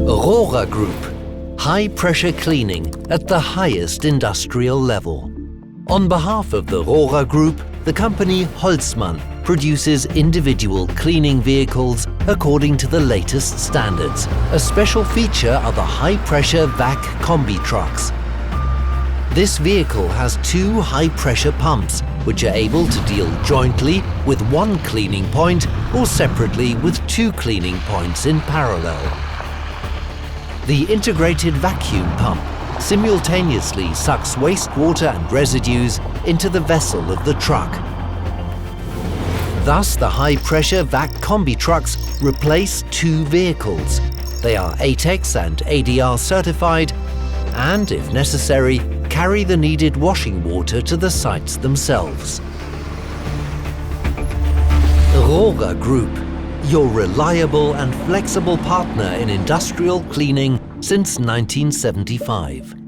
Rohrer Group, high-pressure cleaning at the highest industrial level. On behalf of the Rohrer Group, the company Holzmann produces individual cleaning vehicles according to the latest standards. A special feature are the high-pressure VAC Combi trucks. This vehicle has two high-pressure pumps, which are able to deal jointly with one cleaning point or separately with two cleaning points in parallel. The integrated vacuum pump simultaneously sucks wastewater and residues into the vessel of the truck. Thus, the high-pressure VAC Combi trucks replace two vehicles. They are ATEX and ADR certified and, if necessary, carry the needed washing water to the sites themselves. Rohrer Group, your reliable and flexible partner in industrial cleaning since 1975.